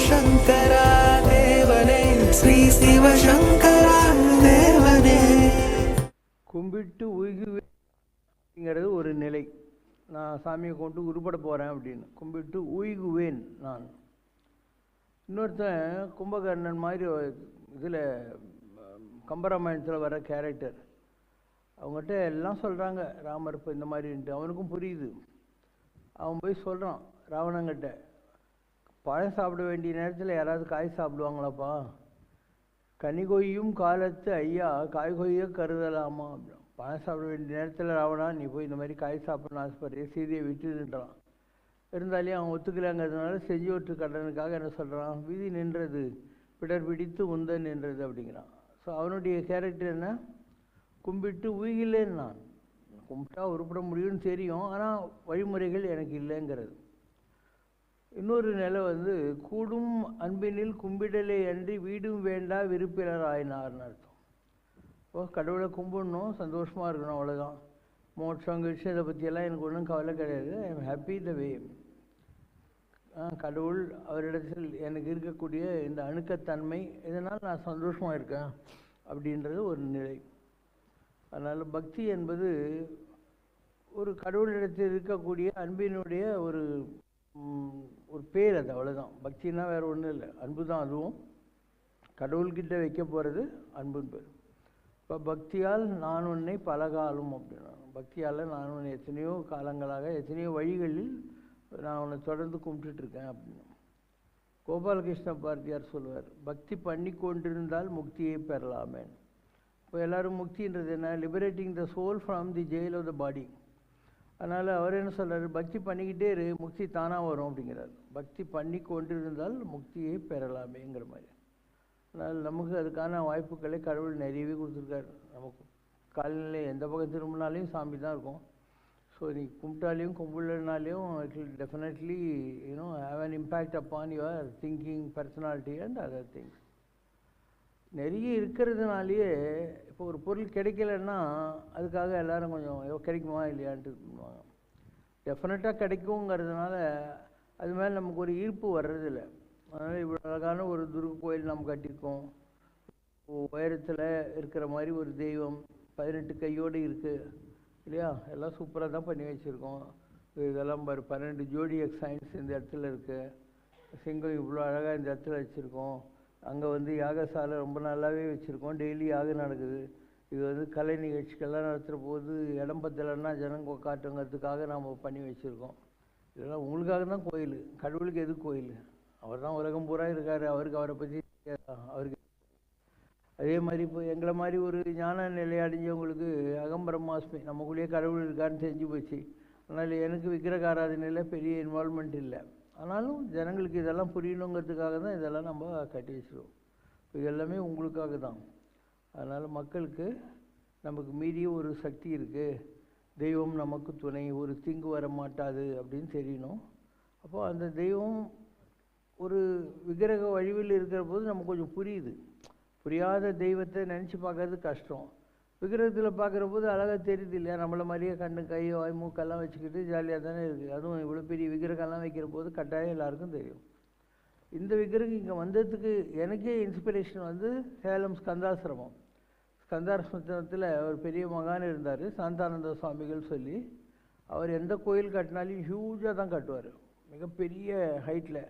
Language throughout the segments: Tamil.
சிவசங்கரா தேவனே, ஸ்ரீ சிவசங்கரா தேவனே. கும்பிட்டு உய்குவேங்கிறது ஒரு நிலை. நான் சாமியை கொண்டு உருப்பட போகிறேன் அப்படின்னு கும்பிட்டு உய்குவேன் நான். இன்னொருத்தன் கும்பகர்ணன் மாதிரி இதில் கம்பராமாயணத்தில் வர கேரக்டர். அவங்ககிட்ட எல்லாம் சொல்கிறாங்க ராமர் இப்போ இந்த மாதிரின்ட்டு. அவனுக்கும் புரியுது. அவன் போய் சொல்கிறான் ராவணங்கிட்ட, பழம் சாப்பிட வேண்டிய நேரத்தில் யாராவது காய் சாப்பிடுவாங்களாப்பா? கனி கொய்யும் காலத்து ஐயா காய் கொய்ய கருதலாமா அப்படின்னா. பழம் சாப்பிட வேண்டிய நேரத்தில் ராவணா நீ போய் இந்த மாதிரி காய் சாப்பிடணும்னு ஆசைப்படுறிய, சீதையை விட்டுன்றான். இருந்தாலே அவன் ஒத்துக்கலாங்கிறதுனால செஞ்சோற்று கடனுக்காக என்ன சொல்கிறான், விதி நின்றது பிடர் பிடித்து உந்தன் நின்றது அப்படிங்கிறான். ஸோ அவனுடைய கேரக்டர் என்ன, கும்பிட்டு உயிலேன்னு. நான் கும்பிட்டா உருப்பட முடியும்னு தெரியும், ஆனால் வழிமுறைகள் எனக்கு இல்லைங்கிறது. இன்னொரு நிலை கூடும் அன்பினில் கும்பிடலை அன்றி வீடும் வேண்டா விருப்பினர் ஆயினார்னு அர்த்தம். இப்போ கடவுளை கும்பிடணும், சந்தோஷமாக இருக்கணும், அவ்வளோதான். மோட்சம் கிட்சம் இதை பற்றியெல்லாம் எனக்கு ஒன்றும் கவலை கிடையாது. ஐ எம் ஹாப்பி த வே. கடவுள் அவரிடத்தில் எனக்கு இருக்கக்கூடிய இந்த அணுக்கத்தன்மை, இதனால் நான் சந்தோஷமாக இருக்கேன் அப்படின்றது ஒரு நிலை. அதனால் பக்தி என்பது ஒரு கடவுளிடத்தில் இருக்கக்கூடிய அன்பினுடைய ஒரு பேர். அது அவ்வளோதான். பக்தின்னா வேறு ஒன்றும் இல்லை, அன்பு தான். அதுவும் கடவுள்கிட்ட வைக்க போகிறது அன்புன்னு பேர். இப்போ பக்தியால் நான் உன்னை பலகாலம் அப்படின்னா, பக்தியால் நான் உன்னை எத்தனையோ காலங்களாக எத்தனையோ வழிகளில் நான் உன்னை தொடர்ந்து கும்பிட்டுருக்கேன் அப்படின்னு கோபாலகிருஷ்ண பாரதியார் சொல்லுவார். பக்தி பண்ணி கொண்டிருந்தால் முக்தியை பெறலாமே. இப்போ எல்லோரும் முக்தின்றது என்ன, liberating the soul from the jail of the body. அதனால் அவர் என்ன சொல்கிறார், பக்தி பண்ணிக்கிட்டே இரு, முக்தி தானாக வரும் அப்படிங்கிறார். பக்தி பண்ணி கொண்டிருந்தால் முக்தியை பெறலாமேங்கிற மாதிரி. அதனால் நமக்கு அதுக்கான வாய்ப்புகளை கடவுள் நிறையவே கொடுத்துருக்காரு. நமக்கு காலநிலை எந்த பக்கம் திரும்பினாலையும் சாமி தான் இருக்கும். ஸோ நீ கும்பிட்டாலையும் கும்பிடனாலையும் it will definitely have an impact upon your thinking, personality and other things. நிறைய இருக்கிறதுனாலேயே இப்போ ஒரு பொருள் கிடைக்கலன்னா அதுக்காக எல்லோரும் கொஞ்சம் கிடைக்குமா இல்லையான்ட்டு பண்ணுவாங்க. டெஃபினட்டாக கிடைக்குங்கிறதுனால அது மேலே நமக்கு ஒரு ஈர்ப்பு வர்றதில்லை. அதனால் இவ்வளோ அழகான ஒரு துர்க கோயில் நம்ம கட்டியிருக்கோம். உயரத்தில் இருக்கிற மாதிரி ஒரு தெய்வம் 18 கையோடு இருக்குது இல்லையா, எல்லாம் சூப்பராக தான் பண்ணி வச்சுருக்கோம். இதெல்லாம் பாரு, 12 ஜோடி சயின்ஸ் இந்த இடத்துல இருக்குது. சிங்கம் இவ்வளோ அழகாக இந்த இடத்துல வச்சுருக்கோம். அங்கே யாகசாலை ரொம்ப நல்லாவே வச்சுருக்கோம், டெய்லி யாகம் நடக்குது. இது கலை நிகழ்ச்சிகள்லாம் நடத்துகிற போது இடம் பத்தலைன்னா ஜனங்க காட்டுங்கிறதுக்காக நாம் பண்ணி வச்சுருக்கோம். இதெல்லாம் உங்களுக்காக தான் கோயில். கடவுளுக்கு எது கோயில்? அவர் தான் உலகம் பூரா இருக்கார். அவருக்கு அவரை பற்றி அவருக்கு. அதே மாதிரி இப்போ எங்களை மாதிரி ஒரு ஞான நிலை அடைஞ்சவங்களுக்கு அகம்பிரம்மாஸ்மி நமக்குள்ளேயே கடவுள் இருக்காருன்னு தெரிஞ்சு போச்சு. அதனால் எனக்கு விக்கிரக ஆராதனையில் பெரிய இன்வால்மெண்ட் இல்லை. ஆனாலும் ஜனங்களுக்கு இதெல்லாம் புரியணுங்கிறதுக்காக தான் இதெல்லாம் நம்ம கட்டி வச்சுருவோம். இது எல்லாமே உங்களுக்காக தான். அதனால் மக்களுக்கு நமக்கு மீறிய ஒரு சக்தி இருக்குது, தெய்வம் நமக்கு துணை, ஒரு தீங்கு வர மாட்டாது அப்படின்னு தெரியணும். அப்போது அந்த தெய்வம் ஒரு விக்கிரக வடிவில் இருக்கிற போது நமக்கு கொஞ்சம் புரியுது. புரியாத தெய்வத்தை நினச்சி பார்க்கறது கஷ்டம். விக்கிரகத்தில் பார்க்குற போது அழகாக தெரியுது இல்லையா, நம்மளை மாதிரியே கண்ணு கை வாய் மூக்கெல்லாம் வச்சுக்கிட்டு ஜாலியாக தானே இருக்குது. அதுவும் இவ்வளோ பெரிய விக்கிரகம்லாம் வைக்கிற போது கட்டாயம் எல்லாருக்கும் தெரியும். இந்த விக்கிரகம் இங்கே வந்ததுக்கு எனக்கே இன்ஸ்பிரேஷன் சேலம் ஸ்கந்தாசிரமம். ஸ்கந்தாசிரமத்தில் ஒரு பெரிய மகான் இருந்தார், சாந்தானந்த சுவாமிகள் சொல்லி. அவர் எந்த கோயில் கட்டினாலும் ஹியூஜாக தான் கட்டுவார். மிகப்பெரிய ஹைட்டில்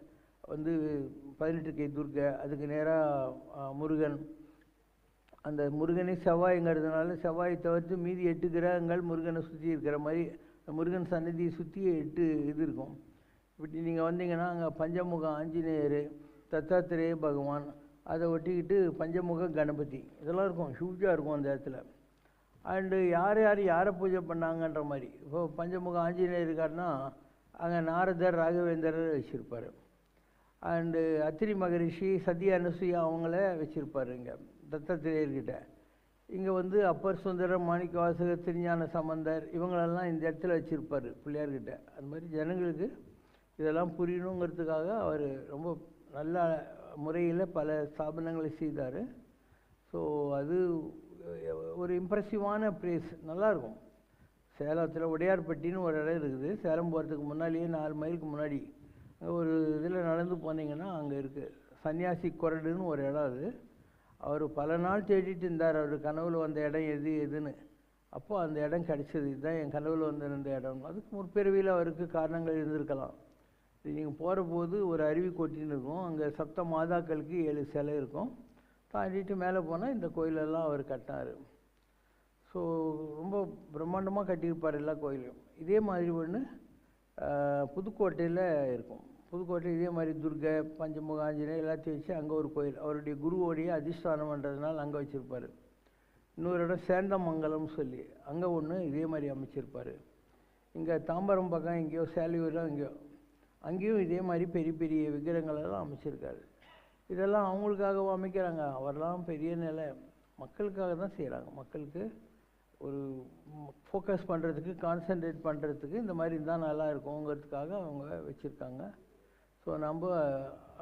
18 கை துர்கை, அதுக்கு நேராக முருகன். அந்த முருகனை செவ்வாய்ங்கிறதுனால செவ்வாயை தவிர்த்து மீதி 8 கிரகங்கள் முருகனை சுற்றி இருக்கிற மாதிரி முருகன் சன்னதியை சுற்றி 8 இது இருக்கும். இப்படி நீங்கள் வந்தீங்கன்னா அங்கே பஞ்சமுக ஆஞ்சநேயர், தத்தாத்திரேய பகவான், அதை ஒட்டிக்கிட்டு பஞ்சமுக கணபதி, இதெல்லாம் இருக்கும். ஹியூஜாக இருக்கும் அந்த இடத்துல. அண்டு யாரை பூஜை பண்ணாங்கன்ற மாதிரி. இப்போ பஞ்சமுக ஆஞ்சநேயர் இருக்காருன்னா அங்கே நாரதர் ராகவேந்தர் வச்சுருப்பார். அண்டு அத்திரி மகரிஷி சத்ய அனுசூயா அவங்கள வச்சுருப்பார் இங்கே தத்தாத்திரேயர்கிட்ட. இங்கே அப்பர் சுந்தரம், மாணிக்க வாசகர், திருஞான சம்பந்தர் இவங்களெல்லாம் இந்த இடத்துல வச்சுருப்பார் பிள்ளையார்கிட்ட. அது மாதிரி ஜனங்களுக்கு இதெல்லாம் புரியணுங்கிறதுக்காக அவர் ரொம்ப நல்ல முறையில் பல ஸ்தாபனங்களை செய்தார். ஸோ அது ஒரு இம்ப்ரெசிவான ப்ளேஸ், நல்லாயிருக்கும். சேலத்தில் உடையார்பட்டின்னு ஒரு இடம் இருக்குது. சேலம் போகிறதுக்கு முன்னாடியே 4 மைலுக்கு முன்னாடி ஒரு இதில் நடந்து போனீங்கன்னா அங்கே இருக்குது சன்னியாசி கொரடுன்னு ஒரு இடம். அது அவர் பல நாள் தேடிட்டு இருந்தார். அவர் கனவுல வந்த இடம் எதுன்னு. அப்போது அந்த இடம் கிடச்சிது. இதுதான் என் கனவுல வந்திருந்த இடம். அதுக்கு முற்பிறவியில் அவருக்கு காரணங்கள் இருந்திருக்கலாம். இது நீங்கள் போகிற போது ஒரு அருவி கொட்டின்னு இருக்கும். அங்கே சப்த மாதாக்களுக்கு 7 சிலை இருக்கும். தாண்டிட்டு மேலே போனால் இந்த கோயிலெல்லாம் அவர் கட்டினார். ஸோ ரொம்ப பிரம்மாண்டமாக கட்டியிருப்பார் எல்லா கோயிலையும். இதே மாதிரி ஒன்று புதுக்கோட்டையில் இருக்கும். புதுக்கோட்டை இதே மாதிரி துர்கை, பஞ்சமுக ஆஞ்சநேயர் எல்லாத்தையும் வச்சு அங்கே ஒரு கோயில் அவருடைய குருவோடைய அதிஷ்டானம் பண்ணுறதுனால அங்கே வச்சுருப்பார். இன்னொரு இடம் சேந்தமங்கலம்னு சொல்லி அங்கே ஒன்று இதே மாதிரி அமைச்சிருப்பார். இங்கே தாம்பரம் பக்கம் எங்கேயோ சேலையூரில் அங்கேயும் இதே மாதிரி பெரிய பெரிய விக்கிரங்களெல்லாம் அமைச்சிருக்காரு. இதெல்லாம் அவங்களுக்காக அமைக்கிறாங்க. அவரெல்லாம் பெரிய நிலை மக்களுக்காக தான் செய்கிறாங்க. மக்களுக்கு ஒரு ஃபோக்கஸ் பண்ணுறதுக்கு, கான்சன்ட்ரேட் பண்ணுறதுக்கு இந்த மாதிரி இருந்தால் நல்லா இருக்குங்கிறதுக்காக அவங்க வச்சுருக்காங்க. ஸோ நம்ம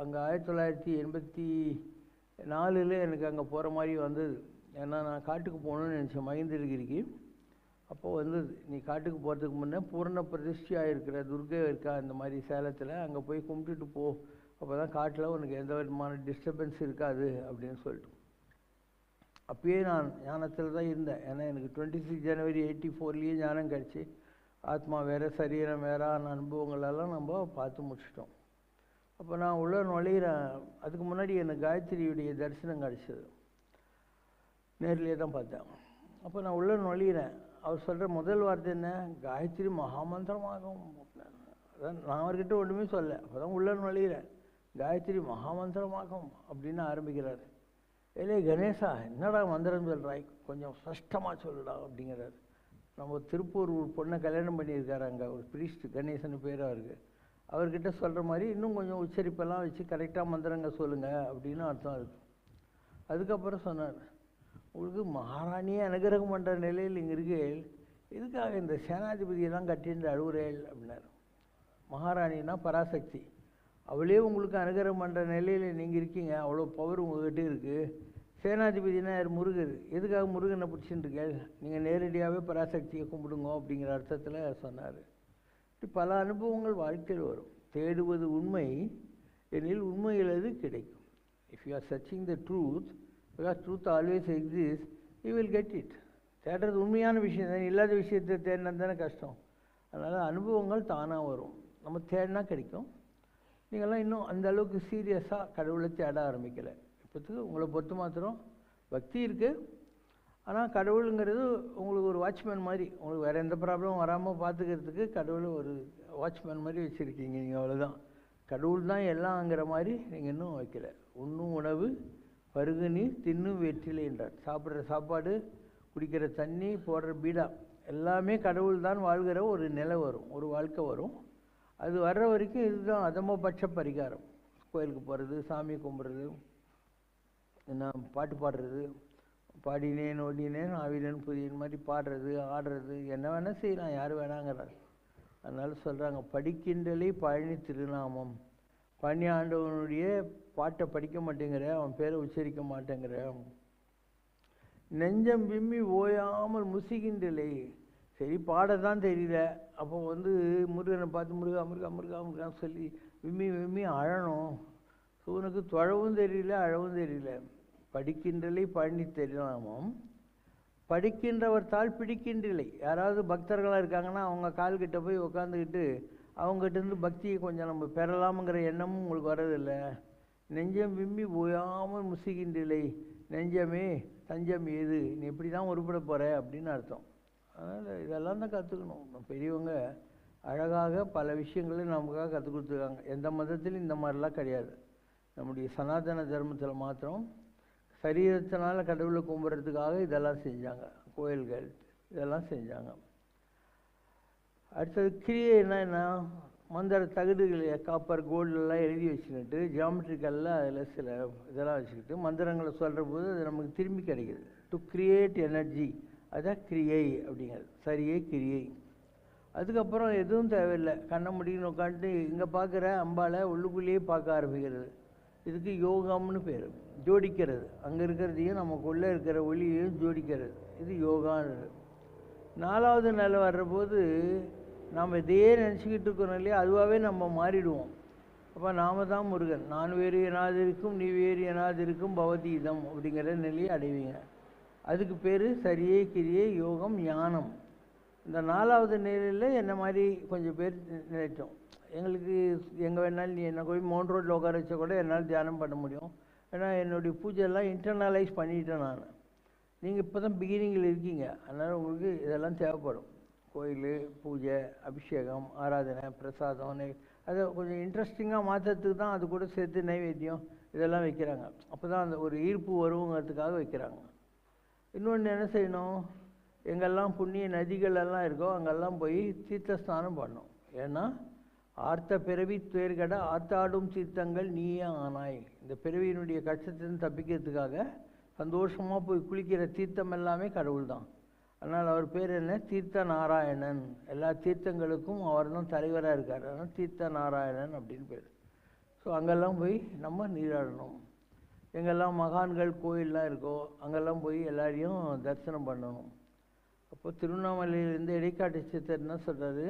அங்கே 1984 எனக்கு அங்கே போகிற மாதிரி வந்தது. ஏன்னா நான் காட்டுக்கு போகணுன்னு நினச்சேன் மகேந்திரகிரிக்கு. அப்போது வந்தது, நீ காட்டுக்கு போகிறதுக்கு முன்னே பூர்ண பிரதிஷ்டியாக இருக்கிற துர்கை இருக்கா இந்த மாதிரி சேலத்தில், அங்கே போய் கும்பிட்டுட்டு போ, அப்போ தான் காட்டில் உனக்கு எந்த விதமான டிஸ்டர்பன்ஸ் இருக்காது அப்படின்னு சொல்லிட்டு. அப்பயே நான் ஞானத்தில் தான் இருந்தேன். ஏன்னா எனக்கு 26 ஜனவரி 1984 ஞானம் கிடச்சி ஆத்மா வேறு சரீரம் வேறான அனுபவங்களெல்லாம் நம்ம பார்த்து முடிச்சிட்டோம். அப்போ நான் உள்ள நுழையிறேன். அதுக்கு முன்னாடி எனக்கு காயத்ரியுடைய தரிசனம் கிடச்சிது. நேர்லேயே தான் பார்த்தேன். அப்போ நான் உள்ள நுழையிறேன். அவர் சொல்கிற முதல் வார்த்தை என்ன? காயத்ரி மகாமந்திரமாகும். அதான் நான் அவர்கிட்ட ஒன்றுமே சொல்ல. அப்போ தான் உள்ள நுழையிறேன். காயத்ரி மகாமந்திரமாகும் அப்படின்னு ஆரம்பிக்கிறார். ஏலே கணேசா, என்னடா மந்திரம் சொல்கிறாய், கொஞ்சம் ஸ்பஷ்டமாக சொல்லுடா அப்படிங்கிறார். நம்ம திருப்பூர் ஒரு பொண்ணை கல்யாணம் பண்ணியிருக்காரு அங்கே, ஒரு பிரீஸ்ட் கணேசன் பேர் அவருக்கு. அவர்கிட்ட சொல்கிற மாதிரி இன்னும் கொஞ்சம் உச்சரிப்பெல்லாம் வச்சு கரெக்டாக மந்திரங்க சொல்லுங்கள் அப்படின்னு அர்த்தம் இருக்குது. அதுக்கப்புறம் சொன்னார், உங்களுக்கு மகாராணியே அனுகிரகம் பண்ணுற நிலையில் இங்கே இருக்கேள், இதுக்காக இந்த சேனாதிபதியெல்லாம் கட்டின்ற அழுவுறேள் அப்படின்னார். மகாராணின்னா பராசக்தி, அவளே உங்களுக்கு அனுகிரகம் பண்ணுற நிலையில் நீங்கள் இருக்கீங்க, அவ்வளோ பவர் உங்கள்கிட்ட இருக்குது. சேனாதிபதினா யார்? முருகர். எதுக்காக முருகனை பிடிச்சின்னு இருக்கேள், நீங்கள் நேரடியாகவே பராசக்தியை கும்பிடுங்க அப்படிங்கிற அர்த்தத்தில் சொன்னார். இப்படி பல அனுபவங்கள் வாழ்க்கையில் வரும். தேடுவது உண்மை எனில் உண்மையில் அது கிடைக்கும். If you are searching the truth, because truth always exist, you will get it. தேடுறது உண்மையான விஷயம் தான், இல்லாத விஷயத்தை தேடினா தானே கஷ்டம். அதனால் அனுபவங்கள் தானாக வரும், நம்ம தேடினா கிடைக்கும். நீங்கள்லாம் இன்னும் அந்த அளவுக்கு சீரியஸாக கடவுளை தேட ஆரம்பிக்கலை. இப்போத்துக்கு உங்களை பொறுத்து மாத்திரம் பக்தி இருக்குது. ஆனால் கடவுளுங்கிறது உங்களுக்கு ஒரு வாட்ச்மேன் மாதிரி, உங்களுக்கு வேறு எந்த ப்ராப்ளமும் வராமல் பார்த்துக்கிறதுக்கு கடவுளை ஒரு வாட்ச்மேன் மாதிரி வச்சுருக்கீங்க நீங்கள், அவ்வளோதான். கடவுள் தான் எல்லாங்கிற மாதிரி நீங்கள் இன்னும் வைக்கல. உண்ணும் உணவு, பருகு நீர், தின்னும் வெற்றிலை என்றார். சாப்பிட்ற சாப்பாடு, குடிக்கிற தண்ணி, போடுற பீடா எல்லாமே கடவுள் தான் வாழ்கிற ஒரு நிலை வரும், ஒரு வாழ்க்கை வரும். அது வர்ற வரைக்கும் இதுதான் அதமபட்ச பரிகாரம். கோயிலுக்கு போகிறது, சாமி கும்பிட்றது, என்ன பாட்டு பாடுறது, பாடினேன் ஓடினேன் ஆவினேன் புதியன் மாதிரி பாடுறது, ஆடுறது, என்ன வேணால் செய்யலாம், யார் வேணாங்கிறார். அதனால சொல்கிறாங்க, படிக்கின்றலை பழனி திருநாமம். பழனி ஆண்டவனுடைய பாட்டை படிக்க மாட்டேங்கிற, அவன் பேரை உச்சரிக்க மாட்டேங்கிற, நெஞ்சம் விம்மி ஓயாமல் முசிகின்றலை. சரி பாடத்தான் தெரியல, அப்போ முருகனை பார்த்து முருகா முருகா முருகா முருகான்னு சொல்லி விம்மி விம்மி அழணும். ஸோ உனக்கு தொழவும் தெரியல, அழவும் தெரியல. படிக்கின்றலை பழனி திருநாமம். படிக்கின்றவர் தாள் பிடிக்கின்றலை. யாராவது பக்தர்களாக இருக்காங்கன்னா அவங்க கால்கிட்ட போய் உட்காந்துக்கிட்டு அவங்ககிட்டருந்து பக்தியை கொஞ்சம் நம்ம பெறலாமுங்கிற எண்ணமும் உங்களுக்கு வர்றதில்லை. நெஞ்சம் விம்மி ஓயாமல் முசிகின்றலை. நெஞ்சமே தஞ்சம் ஏது, நீ எப்படி தான் உருப்பட போகிற அப்படின்னு அர்த்தம். அதனால் இதெல்லாம் தான் கற்றுக்கணும். பெரியவங்க அழகாக பல விஷயங்களை நமக்காக கற்றுக் கொடுத்துருக்காங்க. எந்த மதத்திலும் இந்த மாதிரிலாம் கிடையாது. நம்முடைய சனாதன தர்மத்தில் மாத்திரம் சரீரத்தினால் கடவுளை கும்பிட்றதுக்காக இதெல்லாம் செஞ்சாங்க, கோயில்கள் இதெல்லாம் செஞ்சாங்க. அடுத்தது கிரியைன்னா என்ன? மந்திர தகுதிகளை காப்பர் கோல்டெல்லாம் எழுதி வச்சுக்கிட்டு ஜியாமெட்ரிக்கலில் அதில் சில இதெல்லாம் வச்சுக்கிட்டு மந்திரங்களை சொல்கிற போது அது நமக்கு திரும்பி கிடைக்கிது. டு கிரியேட் எனர்ஜி, அதுதான் கிரியை அப்படிங்கிறது. சரியை கிரியை. அதுக்கப்புறம் எதுவும் தேவையில்லை, கண்ணை முடிக்கணும் உட்காந்துட்டு இங்கே பார்க்குற அம்பாலை உள்ளுக்குள்ளேயே பார்க்க ஆரம்பிக்கிறது. இதுக்கு யோகாம்னு பேர். ஜோடிக்கிறது, அங்கே இருக்கிறதையும் நமக்குள்ளே இருக்கிற ஒளியையும் ஜோடிக்கிறது, இது யோகான்றது. 4வது நிலை வர்றபோது நாம் இதையே நினச்சிக்கிட்டு இருக்கிறோம் இல்லையா, அதுவாகவே நம்ம மாறிடுவோம். அப்போ நாம தான் முருகன். நான் வேறு எனாதிருக்கும் நீ வேறு எனாதிருக்கும் பவதீதம் அப்படிங்கிற நிலையை அடைவீங்க. அதுக்கு பேர் சரியை கிரியை யோகம் ஞானம். இந்த 4வது நிலையில் என்ன மாதிரி கொஞ்சம் பேர் நினைச்சோம். எங்களுக்கு எங்கே வேணாலும் நீ என்ன போய் மவுண்ட் ரோட்டில் உட்கார வச்சா கூட என்னால் தியானம் பண்ண முடியும். ஏன்னா என்னுடைய பூஜையெல்லாம் இன்டர்னலைஸ் பண்ணிட்டேன் நான். நீங்கள் இப்போ தான் பிகினிங்கில் இருக்கீங்க, அதனால் உங்களுக்கு இதெல்லாம் தேவைப்படும். கோயில் பூஜை, அபிஷேகம், ஆராதனை, பிரசாதம், அதை கொஞ்சம் இன்ட்ரெஸ்டிங்காக மாற்றுறதுக்கு தான் அது கூட சேர்த்து நைவேத்தியம் இதெல்லாம் வைக்கிறாங்க. அப்போ தான் அந்த ஒரு ஈர்ப்பு வருவங்கிறதுக்காக வைக்கிறாங்க. இன்னொன்று என்ன செய்யணும், எங்கெல்லாம் புண்ணிய நதிகள் எல்லாம் இருக்கோ அங்கெல்லாம் போய் தீர்த்த ஸ்நானம் பண்ணணும். ஏன்னா ஆர்த்த பிறவி துயர்கட ஆத்தாடும் தீர்த்தங்கள் நீயே ஆனாய். இந்த பிறவியினுடைய கஷ்டத்திலிருந்து தப்பிக்கிறதுக்காக சந்தோஷமாக போய் குளிக்கிற தீர்த்தம் எல்லாமே கடவுள் தான். அதனால் அவர் பேர் என்ன, தீர்த்த நாராயணன். எல்லா தீர்த்தங்களுக்கும் அவர் தான் தலைவராக இருக்கார். அதனால் தீர்த்த நாராயணன் அப்படின்னு பேர். ஸோ அங்கெல்லாம் போய் நம்ம நீராடணும். எங்கெல்லாம் மகான்கள் கோயிலெலாம் இருக்கோ அங்கெல்லாம் போய் எல்லாரையும் தரிசனம் பண்ணணும். அப்போ திருவண்ணாமலையிலேருந்து இடைக்காட்டு சித்தர் என்ன சொல்கிறாரு,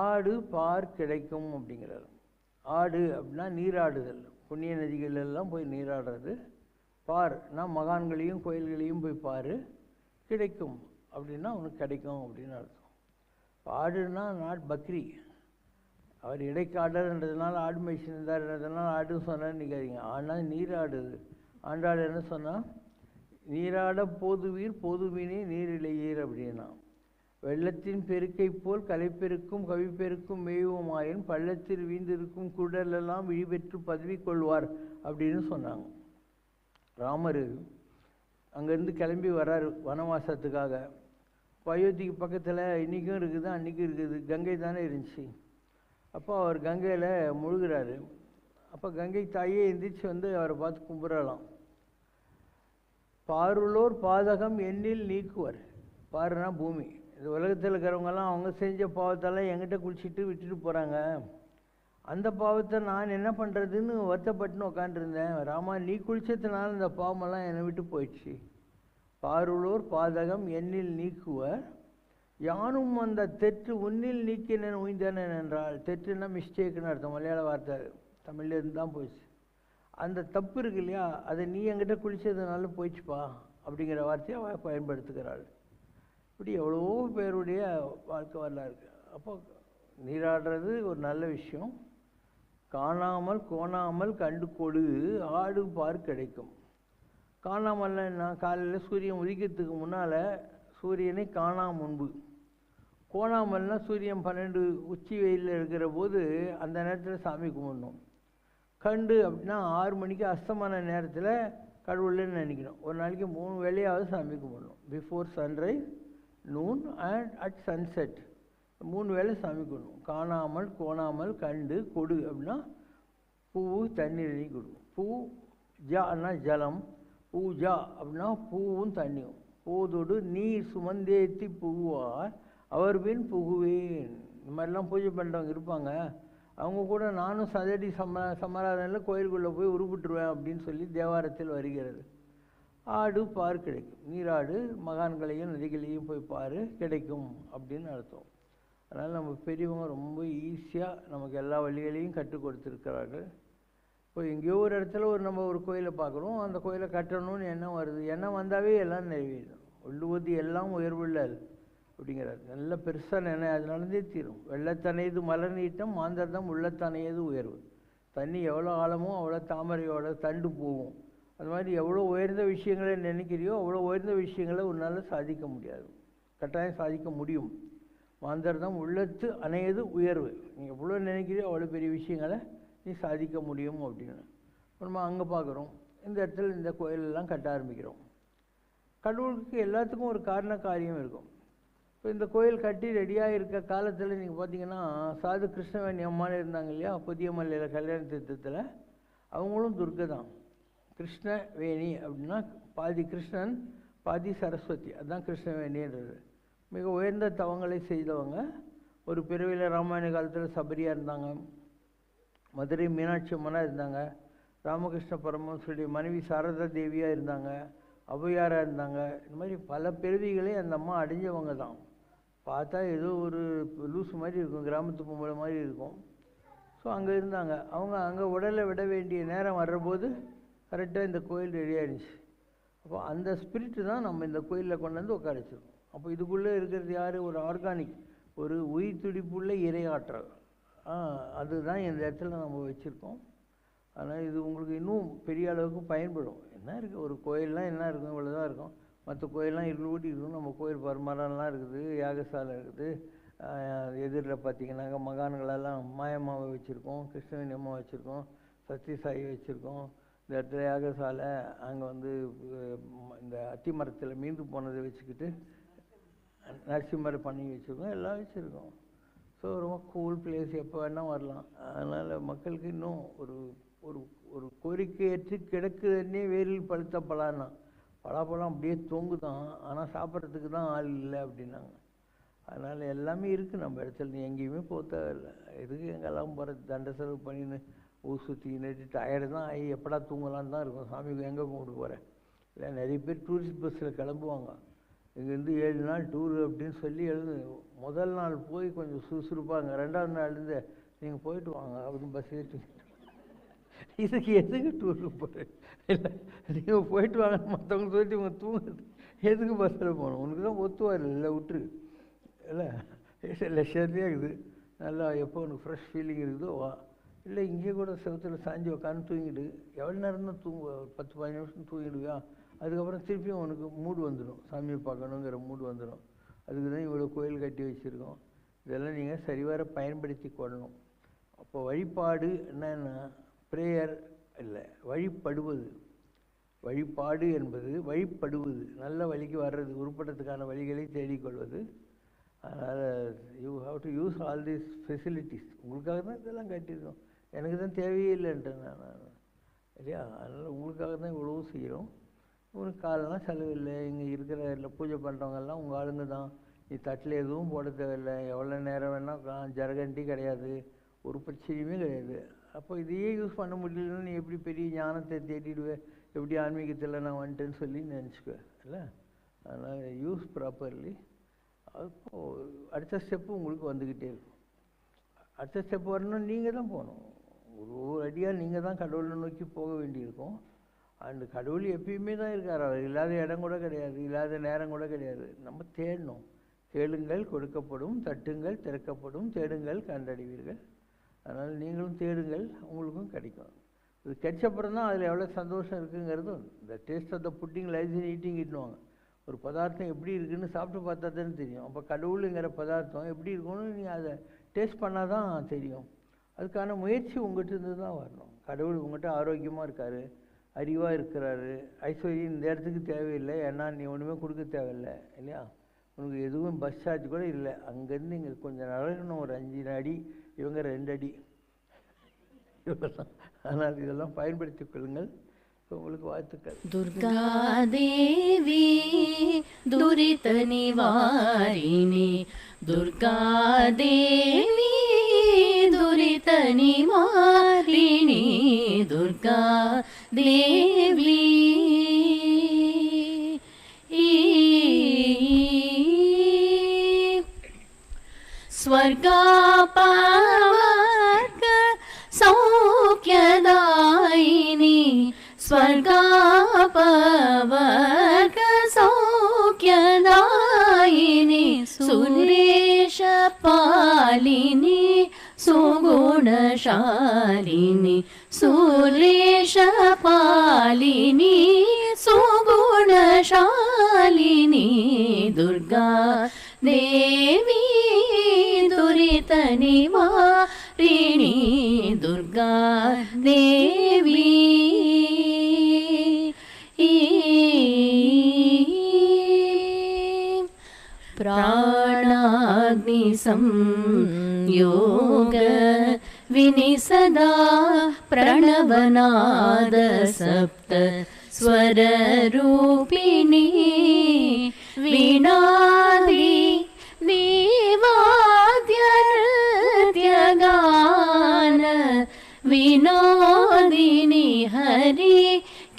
ஆடு பார் கிடைக்கும் அப்படிங்கிறாரு. ஆடு அப்படின்னா நீராடுதல், புண்ணிய நதிகள் எல்லாம் போய் நீராடுறது. பார்னா மகான்களையும் கோயில்களையும் போய் பாரு, கிடைக்கும் அப்படின்னா உனக்கு கிடைக்கும் அப்படின்னு அர்த்தம். ஆடுனா நாட் பக்ரி. அவர் இடைக்காடர்ன்றதுனால ஆடு மேய்ச்சி இருந்தார்ன்றதுனால ஆடுன்னு சொன்னார் நிற்காதீங்க. ஆனால் நீராடுது. ஆண்டாள் என்ன சொன்னால், நீராட போதுவீர் போதுவீனே நீரிழையீர் அப்படின்னா, வெள்ளத்தின் பெருக்கை போல் கலைப்பெருக்கும் கவிப்பெருக்கும் மேயுமாயின் பள்ளத்தில் வீழ்ந்திருக்கும் குடலெல்லாம் விழிபெற்று பதவி கொள்வார் அப்படின்னு சொன்னாங்க. ராமர் அங்கேருந்து கிளம்பி வர்றார் வனவாசத்துக்காக. அயோத்திக்கு பக்கத்தில் இன்றைக்கும் இருக்குது, அன்றைக்கும் இருக்குது, கங்கை தானே இருந்துச்சு. அப்போ அவர் கங்கையில் முழுகிறாரு. அப்போ கங்கை தாயே எந்திரிச்சு வந்து அவரை பார்த்து கும்பிடலாம். பாருளோர் பாதகம் எண்ணில் நீக்குவர். பாருனா பூமி. இந்த உலகத்தில் இருக்கிறவங்கெல்லாம் அவங்க செஞ்ச பாவத்தெல்லாம் என்கிட்ட குளிச்சுட்டு விட்டுட்டு போகிறாங்க. அந்த பாவத்தை நான் என்ன பண்ணுறதுன்னு வருத்தப்பட்டுன்னு உட்காண்டிருந்தேன். ராமா, நீ குளிச்சதுனால இந்த பாவமெல்லாம் என்னை விட்டு போயிடுச்சு. பாருளோர் பாதகம் எண்ணில் நீக்குவர், யானும் அந்த தெற்று உன்னில் நீக்கினேன் உய்ந்தனேன் என்றால். தெற்றுன்னா மிஸ்டேக்குன்னு அர்த்தம், மலையாள வார்த்தை, தமிழ்லேருந்து தான் போயிடுச்சு. அந்த தப்பு இருக்கு இல்லையா, அதை நீ என்கிட்ட குளித்ததுனால போயிடுச்சுப்பா அப்படிங்கிற வார்த்தையை அவள் பயன்படுத்துகிறாள். இப்படி எவ்வளோ பேருடைய வாழ்க்கை வரலாறு இருக்குது. அப்போ நீராடுறது ஒரு நல்ல விஷயம். காணாமல் கோணாமல் கண்டு கொடு ஆடு பார் கிடைக்கும். காணாமல்னா என்ன, காலையில் சூரியன் உதிக்கிறதுக்கு முன்னால் சூரியனை காணா முன்பு. கோணாமல்னா சூரியன் 12 உச்சி வெயிலில் இருக்கிற போது அந்த நேரத்தில் சாமி கும்பிடணும். கண்டு அப்படின்னா 6 மணிக்கு அஸ்தமான நேரத்தில் கடவுள்னு நினைக்கணும். ஒரு நாளைக்கு 3 வேளையாவது சாமி கும்பிடணும். Before sunrise, noon and at sunset. 3 வேளை சாமி கும்பிடணும். காணாமல் கோணாமல் கண்டு கொடு அப்படின்னா பூ தண்ணீர் கொடுக்கும். பூ ஜான்னா ஜலம், பூஜா அப்படின்னா பூவும் தண்ணியும். போதோடு நீர் சுமந்தேத்தி புகுவார் அவர் பின் புகுவேன். இந்த மாதிரிலாம் பூஜை பண்ணுறவங்க இருப்பாங்க. அவங்க கூட நானும் சதடி சமராதனில் கோயிலுக்குள்ளே போய் உருப்பிட்டுருவேன் அப்படின்னு சொல்லி தேவாரத்தில் வருகிறது. ஆடு பார் கிடைக்கும். நீராடு, மகான்களையும் நதிகளையும் போய் பாரு, கிடைக்கும் அப்படின்னு அர்த்தம். அதனால் நம்ம பெரியவங்க ரொம்ப ஈஸியாக நமக்கு எல்லா வழிகளையும் கற்றுக் கொடுத்துருக்கிறார்கள். இப்போ எங்கேயோ ஒரு இடத்துல நம்ம ஒரு கோயிலை பார்க்குறோம், அந்த கோயிலை கட்டணும்னு எண்ணம் வருது. எண்ணம் வந்தாவே எல்லாம் நிறைவேறும். உள்ளுவதி எல்லாம் உயர்வுள்ளது அப்படிங்கிறார். நல்ல பெருசாக நினை, அது நடந்தே தீரும். வெள்ளத்தனையது மலர் நீட்டம் மாந்தர்தம் உள்ளத்தனையது உயர்வு. தண்ணி எவ்வளோ ஆழமோ அவ்வளோ தாமரையோட தண்டு போகும். அது மாதிரி எவ்வளோ உயர்ந்த விஷயங்களை நினைக்கிறியோ அவ்வளோ உயர்ந்த விஷயங்களை உன்னால் சாதிக்க முடியாது. கட்டாயம் சாதிக்க முடியும். மாந்தர்தம் உள்ளத்து அணையது உயர்வு. நீங்கள் எவ்வளோ நினைக்கிறியோ அவ்வளோ பெரிய விஷயங்களை நீ சாதிக்க முடியும் அப்படின்னு நம்ம அங்கே பார்க்குறோம். இந்த இடத்துல இந்த கோயிலெல்லாம் கட்ட ஆரம்பிக்கிறோம். கடவுளுக்கு எல்லாத்துக்கும் ஒரு காரண காரியம் இருக்கும். இப்போ இந்த கோயில் கட்டி ரெடியாக இருக்க காலத்தில் நீங்கள் பார்த்தீங்கன்னா சாது கிருஷ்ணவேணி அம்மானு இருந்தாங்க இல்லையா, புதிய மல்லையில் கல்யாண தீர்த்தத்தில். அவங்களும் துர்க்கை தான். கிருஷ்ணவேணி அப்படின்னா பாதி கிருஷ்ணன் பாதி சரஸ்வதி, அதுதான் கிருஷ்ணவேணின்றது. மிக உயர்ந்த தவங்களை செய்தவங்க. ஒரு பிறவியில் ராமாயண காலத்தில் சபரியாக இருந்தாங்க. மதுரை மீனாட்சி அம்மனாக இருந்தாங்க. ராமகிருஷ்ண பரமஹம்சருடைய மனைவி சாரதா தேவியாக இருந்தாங்க. ஔவையாராக இருந்தாங்க. இந்த மாதிரி பல பிறவிகளை அந்த அம்மா அடைஞ்சவங்க தான். பார்த்தா ஏதோ ஒரு லூஸ் மாதிரி இருக்கும், கிராமத்து பொம்பளை மாதிரி இருக்கும். ஸோ அங்கே இருந்தாங்க. அவங்க அங்கே உடலை விட வேண்டிய நேரம் வர்றபோது கரெக்டாக இந்த கோயில் ரெடி ஆகிடுச்சு. அப்போ அந்த ஸ்பிரிட்டு தான் நம்ம இந்த கோயிலில் கொண்டு வந்து உட்கார வச்சுருக்கோம். அப்போ இதுக்குள்ளே இருக்கிறது யார்? ஒரு ஆர்கானிக், ஒரு உயிர் துடிப்புள்ள இறையாற்றல். அதுதான் இந்த இடத்துல நம்ம வச்சுருக்கோம். ஆனால் இது உங்களுக்கு இன்னும் பெரிய அளவுக்கு பயன்படும். என்ன இருக்குது, ஒரு கோயிலெலாம் என்ன இருக்கும், இவ்வளோ தான் இருக்கும். மற்ற கோயிலெலாம் இருநூறு இருக்கும். நம்ம கோயில் பரமரம்லாம் இருக்குது, யாகசாலை இருக்குது. எதிரில் பார்த்திங்கன்னாக்க மகான்களெல்லாம் மாயம்மாவை வச்சுருக்கோம், கிருஷ்ணவேணி அம்மா வச்சுருக்கோம், சத்யசாயி வச்சுருக்கோம். இந்த இடத்துல யாகசாலை, அங்கே வந்து இந்த அத்தி மரத்தில் மீந்து போனதை வச்சுக்கிட்டு நரசிம்மரை பண்ணி வச்சுருக்கோம், எல்லாம் வச்சுருக்கோம். ஸோ ரொம்ப கூல் பிளேஸ், எப்போ வேணால் வரலாம். அதனால் மக்களுக்கு இன்னும் ஒரு ஒரு ஒரு கோரிக்கையற்று கிடக்குதுன்னே வேரில் பழுத்த பலான்னா, பலாப்பழம் அப்படியே தொங்குதான், ஆனால் சாப்பிட்றதுக்கு தான் ஆள் இல்லை அப்படின்னாங்க. அதனால் எல்லாமே இருக்குது நம்ம இடத்துல. நீ எங்கேயுமே போக தேவையில்லை. எதுக்கு எங்கெல்லாம் போகிறது, தண்டை செலவு பண்ணின்னு ஊர் சுற்றின்னு டயர்டு தான் ஆகி எப்படா தூங்கலான்னு தான் இருக்கும். சாமிக்கு எங்கே கும்பிட்டு போகிறேன். இல்லை, நிறைய பேர் டூரிஸ்ட் பஸ்ஸில் கிளம்புவாங்க. இங்கேருந்து 7 நாள் டூரு அப்படின்னு சொல்லி முதல் நாள் போய் கொஞ்சம் சுறுசுறுப்பாங்க, 2ஆவது நாள்லேருந்து நீங்கள் போயிட்டு வாங்க அப்படின்னு பஸ் ஏற்றி. இதுக்கு எதுக்கு டூருக்கு போகிறேன்? இல்லை, நீங்கள் போயிட்டு வாங்க மற்றவங்க சொல்லிட்டு இவங்க தூங்குறது எதுக்கு பஸ்ஸில் போகணும்? உனக்கு தான் ஒத்துவார் இல்லை, விட்டுரு. இல்லை, லெஷர்லேயே இருக்குது, நல்லா எப்போ உனக்கு ஃப்ரெஷ் ஃபீலிங் இருக்குதோ வா. இல்லை, இங்கே கூட செவத்தில் சாஞ்சி உட்காந்து தூங்கிடு. எவ்வளோ நேரம் தான் தூங்க, 10-15 நிமிஷம் தூங்கிடுவியா? அதுக்கப்புறம் திருப்பியும் உனக்கு மூடு வந்துடும், சாமியை பார்க்கணுங்கிற மூடு வந்துடும். அதுக்கு தான் இவ்வளோ கோயில் கட்டி வச்சுருக்கோம். இதெல்லாம் நீங்கள் சரிவர பயன்படுத்தி கொள்ளணும். அப்போ வழிபாடு என்னென்னா ப்ரேயர் இல்லை, வழிபடுவது. வழிபாடு என்பது வழிபடுவது, நல்ல வழிக்கு வர்றது, உருப்படத்துக்கான வழிகளை தேடிக்கொள்வது. அதனால் you have to use all these facilities. உங்களுக்காக தான் இதெல்லாம் கட்டியிருக்கோம், எனக்கு தான் தேவையே இல்லைன்ட்டேன் நான், இல்லையா? அதனால் உங்களுக்காக தான் இவ்வளோ செய்கிறோம். உங்களுக்கு காலெல்லாம் செலவில்லை. இங்கே இருக்கிற இல்லை பூஜை பண்ணுறவங்கெல்லாம் உங்கள் ஆளுங்க தான். நீ தட்டில் எதுவும் போட தேவையில்லை, எவ்வளோ நேரம் வேணால் ஜரகண்டி கிடையாது, ஒரு பிரச்சனையுமே கிடையாது. அப்போ இதையே யூஸ் பண்ண முடியலன்னு நீ எப்படி பெரிய ஞானத்தை தேடிடுவேன், எப்படி ஆன்மீகத்தில் நான் வந்துட்டேன்னு சொல்லி நினச்சிக்குவேன் இல்லை? அதனால் யூஸ் ப்ராப்பர்லி. அப்போது அடுத்த ஸ்டெப்பு உங்களுக்கு வந்துக்கிட்டே இருக்கும். அடுத்த ஸ்டெப் வரணும், நீங்கள் தான் போகணும். ஒரு அடியாக நீங்கள் தான் கடவுளை நோக்கி போக வேண்டியிருக்கும். அந்த கடவுள் எப்பயுமே தான் இருக்கார். அவர் இல்லாத இடம் கூட கிடையாது, இல்லாத நேரம் கூட கிடையாது. நம்ம தேடணும். கேளுங்கள் கொடுக்கப்படும், தட்டுங்கள் திறக்கப்படும், தேடுங்கள் கண்டடைவீர்கள். அதனால் நீங்களும் தேடுங்கள், உங்களுக்கும் கிடைக்கும். இது கிடைச்சப்புறம் தான் அதில் எவ்வளோ சந்தோஷம் இருக்குங்கிறதும். இந்த taste of the pudding lies in eating இட்டுவாங்க. ஒரு பதார்த்தம் எப்படி இருக்குதுன்னு சாப்பிட்டு பார்த்தா தானே தெரியும். அப்போ கடவுளுங்கிற பதார்த்தம் எப்படி இருக்குன்னு நீங்கள் அதை டேஸ்ட் பண்ணால் தான் தெரியும். அதுக்கான முயற்சி உங்கள்கிட்ட இருந்து தான் வரணும். கடவுள் உங்கள்கிட்ட ஆரோக்கியமாக இருக்கார், அறிவாக இருக்கிறாரு, ஐஸ்வர்யம் இந்த இடத்துக்கு தேவையில்லை, ஏன்னா நீ ஒன்றுமே கொடுக்க தேவையில்லை இல்லையா? உனக்கு எதுவும் பஸ் சார்ஜ் கூட இல்லை. அங்கேருந்து இங்கே கொஞ்சம் நடக்கணும், ஒரு 5 அடி, இவங்க 2 அடி, இவ்வளோதான். ஆனால் இதெல்லாம் பயன்படுத்தி கொள்ளுங்கள். உங்களுக்கு வாழ்த்துக்கள். துர்கா தேவி துரித நிவாரிணி, துர்கா தேவி துரித நிவாரிணி, துர்கா தேவி स्वर्गापवर्ग सौख्यदायिनी, स्वर्गापवर्ग सौख्यदायिनी, सुरेशपालिनी सुगुणशालिनी, सुरेशपालिनी सुगुणशालिनी, दुर्गा देवी दुरित निवारिणी, दुर्गा देवी प्राणाग्नि संयोग विनिसदा प्रणवनाद सप्त स्वर रूपिणी, वीणादि देवाद्यगान Vinodini, Hari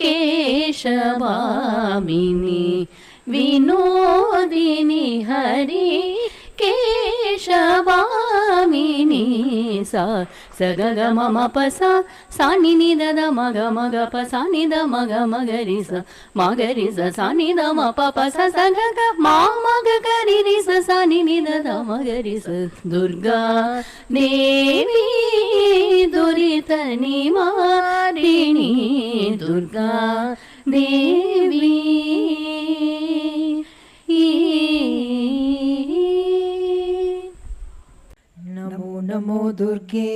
केशवामिनी, Vinodini, Hari केशवामिनी, sa sa ga ga ma ma pa sa sa ni ni da da ma ga pa sa ni da ma ga ri sa sa ni da ma pa sa sa ga ga ma ga ri sa ni ni da da ma ga ri sa Durga Devi Durita Nivarini Durga Devi Namo Namo दुर्गे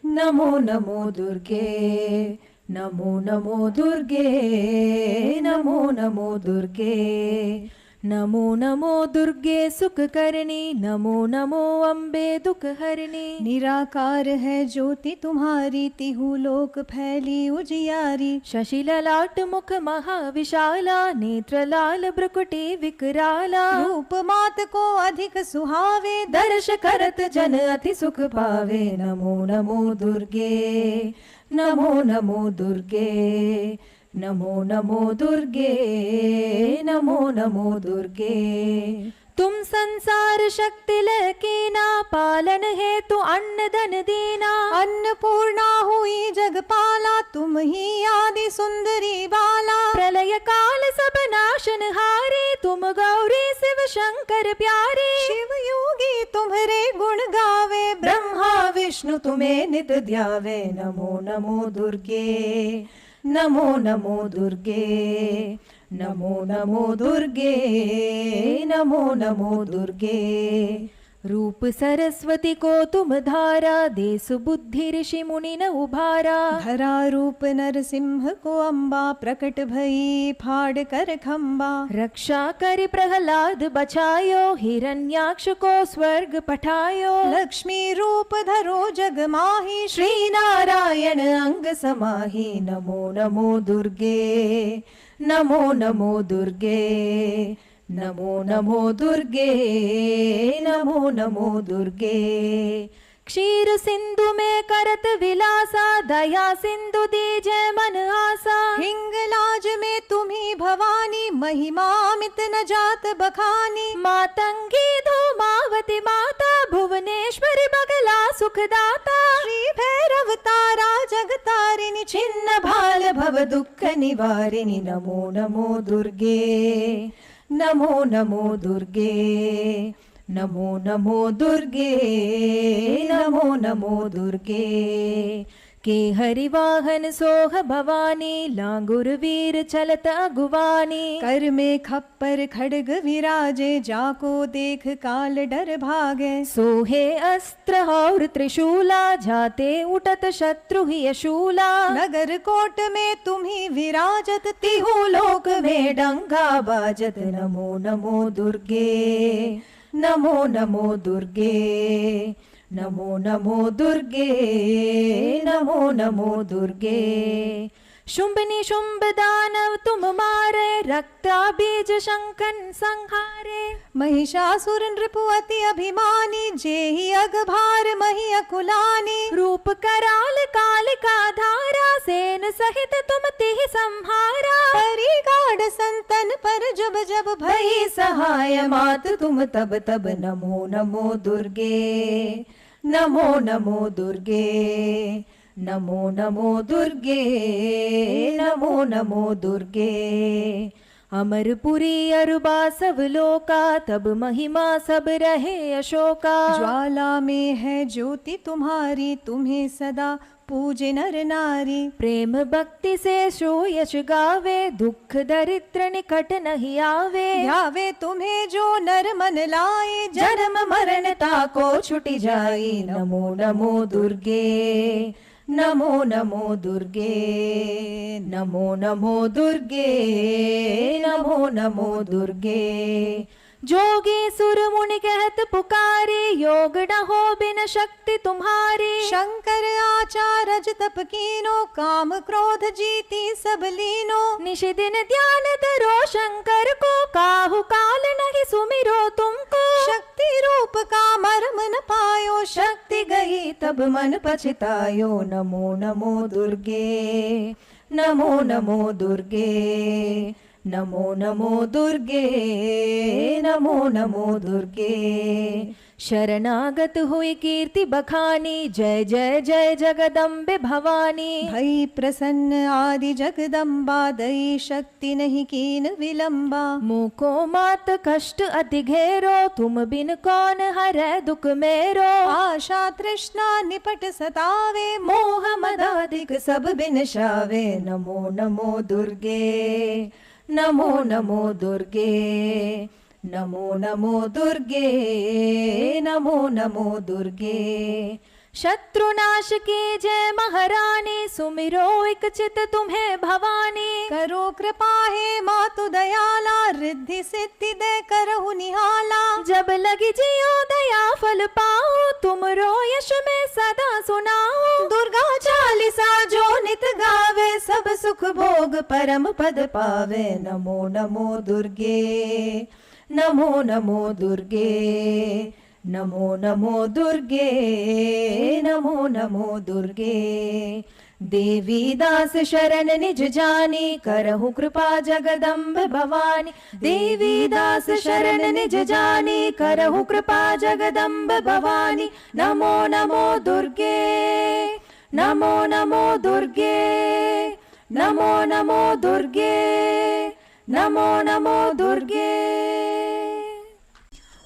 नमो नमो दुर्गे नमो नमो दुर्गे नमो नमो दुर्गे नमो नमो दुर्गे सुख करनी नमो नमो अम्बे दुख हरनी निराकार है ज्योति तुम्हारी तिहु लोक फैली उजियारी शशि ललाट मुख महाविशाला नेत्र लाल ब्रुकुटी विकराला रूप मात को अधिक सुहावे दर्श करत जन अति सुख पावे नमो नमो दुर्गे नमो नमो दुर्गे नमो नमो दुर्गे नमो नमो दुर्गे तुम संसार शक्ति लकीना पालन है तू अन्न धन दीना अन्नपूर्णा हुई जगपाला तुम ही आदि सुंदरी बाला प्रलय काल सब नाशन हारे तुम गौरी शिव शंकर प्यारे शिव योगी तुम्हारे गुण गावे ब्रह्मा विष्णु तुम्हें नित ध्यावे नमो नमो दुर्गे नमो नमो दुर्गे नमो नमो दुर्गे नमो नमो दुर्गे रूप सरस्वती को तुम धारा दे सुबुद्धि ऋषि मुनि न उभारा धरा रूप नरसिंह को अम्बा प्रकट भई फाड़ कर खम्बा रक्षा कर प्रहलाद बचायो हिरण्याक्ष को स्वर्ग पठायो लक्ष्मी रूप धरो जग माही श्री नारायण अंग समाही नमो नमो दुर्गे नमो नमो दुर्गे नमो नमो दुर्गे नमो नमो दुर्गे क्षीर सिंधु में करत विलासा दया सिंधु दीजे मन आसा हिंगलाज में तुम्ही भवानी महिमा मित न जात बखानी मातंगी धूमावती माता भुवनेश्वरी बगला सुखदाता श्री भैरव तारा जगतारिणी छिन्न भाल भव दुख निवारिणी नमो नमो दुर्गे नमो नमो दुर्गे नमो नमो दुर्गे नमो नमो दुर्गे के हरिवाहन सोह भवानी लांगुर वीर चलत अगुवानी कर में खप्पर खड़ग विराजे जाको देख काल डर भागे सोहे अस्त्र और त्रिशूला जाते उठत शत्रु ही अशूला नगर कोट में तुम्ही विराजत तिहु लोक में डंका बाजत नमो नमो दुर्गे नमो नमो दुर्गे नमो नमो दुर्गे नमो नमो दुर्गे शुंभ निशुंभ दानव तुम मारे रक्ता बीज शंखन संहारे महिषासुर नृपु अति अभिमानी जेहि अगभार मही अकुलानी रूप कराल कालिका धारा सेन सहित तुम तिहि संहारा परी गाढ़ संतन पर जब जब भई सहाय मात तुम तब तब नमो नमो दुर्गे नमो नमो दुर्गे नमो नमो दुर्गे नमो नमो दुर्गे अमरपुरी अरुबा सब लोका तब महिमा सब रहे अशोका ज्वाला में है ज्योति तुम्हारी तुम्हें सदा पूजे नर नारी प्रेम भक्ति से शो यश गावे दुख दरिद्र निकट नहीं आवे ध्यावे तुम्हें जो नर मन लाए जन्म मरण ताको छुटी जाई नमो नमो दुर्गे नमो नमो दुर्गे नमो नमो दुर्गे नमो नमो दुर्गे जोगी सुर मुनि कहत पुकारे योग न हो बिन शक्ति तुम्हारी शंकर आचारज तप कीनो काम क्रोध जीती सब लीनो निशि दिन ध्यान धरो शंकर को काहु काल नहीं सुमिरो तुमको शक्ति रूप का मर्म न पायो शक्ति गई तब मन पछतायो नमो नमो दुर्गे नमो नमो दुर्गे नमो नमो दुर्गे नमो नमो दुर्गे शरणागत हुई कीर्ति बखानी, जय जय जय जगदम्बे भवानी। भई प्रसन्न आदि जगदम्बा, दई शक्ति नहीं कीन विलंबा। मुको मात कष्ट अति घेरो, तुम बिन कौन हरै दुख मेरो। आशा तृष्णा निपट सतावे, मोह मदाधिक सब बिनशावे। नमो नमो दुर्गे, नमो नमो दुर्गे, नमो नमो दुर्गे, नमो नमो दुर्गे। शत्रुनाश की जय महारानी, सुमिरो एक चित तुम्हें भवानी। करो कृपा हे मातु दयाला, रिद्धि सिद्धि दे करहु निहाला। जब लगी जियो दया फल पाओ, तुमरो यश में सदा सुनाओ। दुर्गा चालीसा जो नित गावे, सब सुख भोग परम पद पावे। नमो नमो दुर्गे, नमो नमो दुर्गे, नमो नमो दुर्गे, नमो नमो दुर्गे। देवी दास शरण निज जानी, करहु कृपा जगदम्ब भवानी। देवी दास शरण निज जानी, करहु कृपा जगदम्ब भवानी। नमो नमो दुर्गे, नमो नमो दुर्गे, नमो नमो दुर्गे, नमो नमो दुर्गे।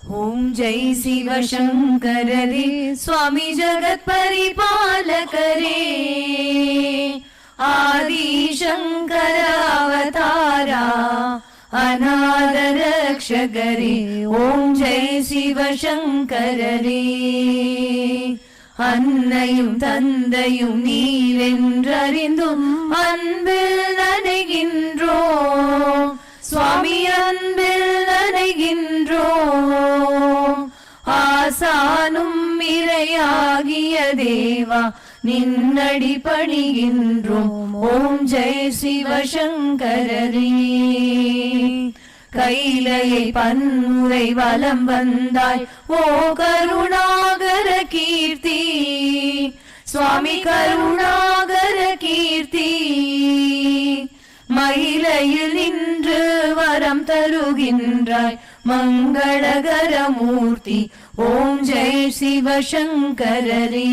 ओम जय शिव शंकर रे, स्वामी जगत परिपालक रे। आदि शंकर अवतारा, अनाथ रक्षक रे। ओम जय शिव शंकर रे। அன்னையும் தந்தையும் நீரென்றறிந்தும் அன்பில் நனைகின்றோம் சுவாமி, அன்பில் நனைகின்றோம். ஆசானும் இறையாகிய தேவா, நின்னடி பணிகின்றோம். ஓம் ஜெய சிவசங்கரரே. கைலையை பன்முறை வலம் வந்தாய், ஓ கருணாகர கீர்த்தி. சுவாமி கருணாகர கீர்த்தி. மயிலையில் நின்று வரம் தருகின்றாய், மங்களகர மூர்த்தி. ஓம் ஜெய சிவசங்கரரே.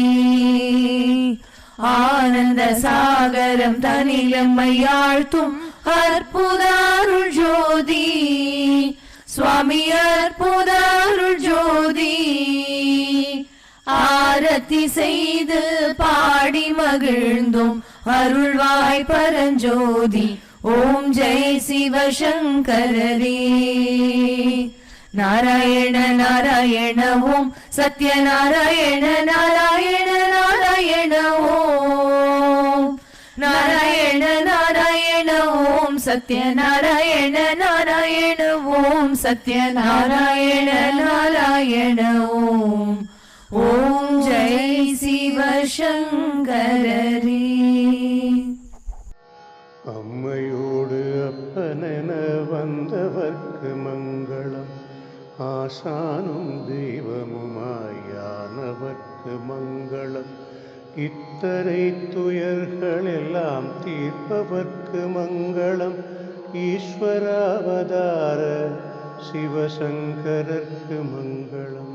ஆனந்த சாகரம் தனிலம்மையாழ்த்தும் அற்புத அருள் ஜோதி. சுவாமி அற்புத அருள் ஜோதி. ஆரத்தி செய்து பாடி மகிழ்ந்தோம் அருள்வாய் பரஞ்சோதி. ஓம் ஜெய சிவசங்கரரே. நாராயண நாராயண ஓம், சத்யநாராயண நாராயண நாராயண ஓம். நாராயண நாராயண ஓம், சத்யநாராயண நாராயண ஓம். சத்யநாராயண நாராயண ஓம். ஓம் ஜெய சிவசங்கரரே. அம்மையோடு அப்பனென வந்தவர்க்கு மங்களம், ஆசானும் தெய்வமுமாயானவர்க்கு மங்களம். இத்தனை துயர்களெல்லாம் தீர்ப்பவர்க்கு மங்களம். ஈஸ்வராவதார சிவசங்கரர்க்கு மங்களம்.